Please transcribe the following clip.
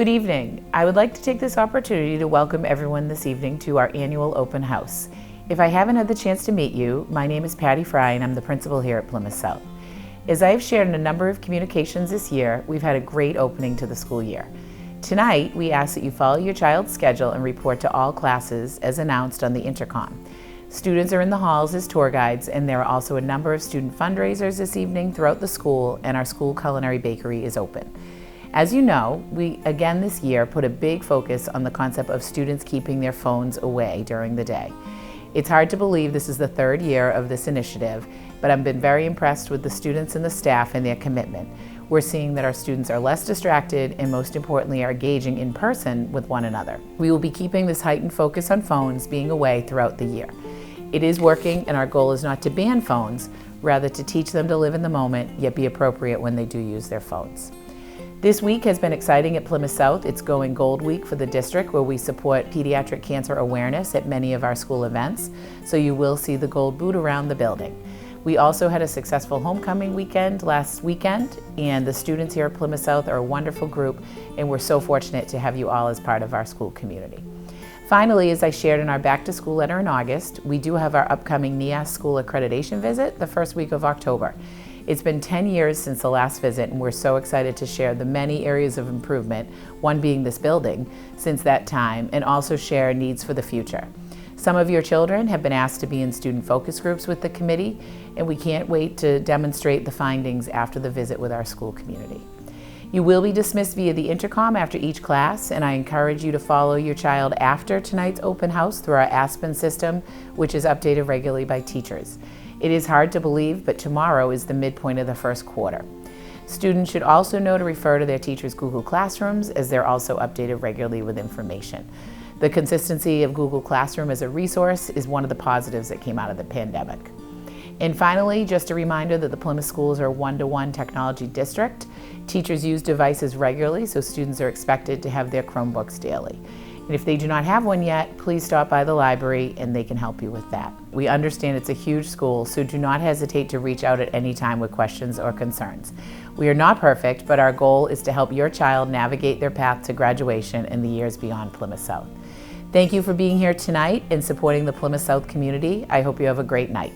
Good evening. I would like to take this opportunity to welcome everyone this evening to our annual open house. If I haven't had the chance to meet you, my name is Patty Fry and I'm the principal here at Plymouth South. As I have shared in a number of communications this year, we've had a great opening to the school year. Tonight, we ask that you follow your child's schedule and report to all classes as announced on the intercom. Students are in the halls as tour guides, and there are also a number of student fundraisers this evening throughout the school, and our school culinary bakery is open. As you know, we again this year put a big focus on the concept of students keeping their phones away during the day. It's hard to believe this is the third year of this initiative, but I've been very impressed with the students and the staff and their commitment. We're seeing that our students are less distracted and most importantly are engaging in person with one another. We will be keeping this heightened focus on phones being away throughout the year. It is working, and our goal is not to ban phones, rather to teach them to live in the moment, yet be appropriate when they do use their phones. This week has been exciting at Plymouth South. It's Going Gold Week for the district, where we support pediatric cancer awareness at many of our school events, so you will see the gold boot around the building. We also had a successful homecoming weekend last weekend, and the students here at Plymouth South are a wonderful group, and we're so fortunate to have you all as part of our school community. Finally, as I shared in our back to school letter in August, we do have our upcoming NEAS school accreditation visit the first week of October. It's been 10 years since the last visit, and we're so excited to share the many areas of improvement, one being this building, since that time, and also share needs for the future. Some of your children have been asked to be in student focus groups with the committee, and we can't wait to demonstrate the findings after the visit with our school community. You will be dismissed via the intercom after each class, and I encourage you to follow your child after tonight's open house through our Aspen system, which is updated regularly by teachers. It is hard to believe, but tomorrow is the midpoint of the first quarter. Students should also know to refer to their teachers' Google Classrooms, as they're also updated regularly with information. The consistency of Google Classroom as a resource is one of the positives that came out of the pandemic. And finally, just a reminder that the Plymouth schools are a one-to-one technology district. Teachers use devices regularly, so students are expected to have their Chromebooks daily. And if they do not have one yet, please stop by the library and they can help you with that. We understand it's a huge school, so do not hesitate to reach out at any time with questions or concerns. We are not perfect, but our goal is to help your child navigate their path to graduation in the years beyond Plymouth South. Thank you for being here tonight and supporting the Plymouth South community. I hope you have a great night.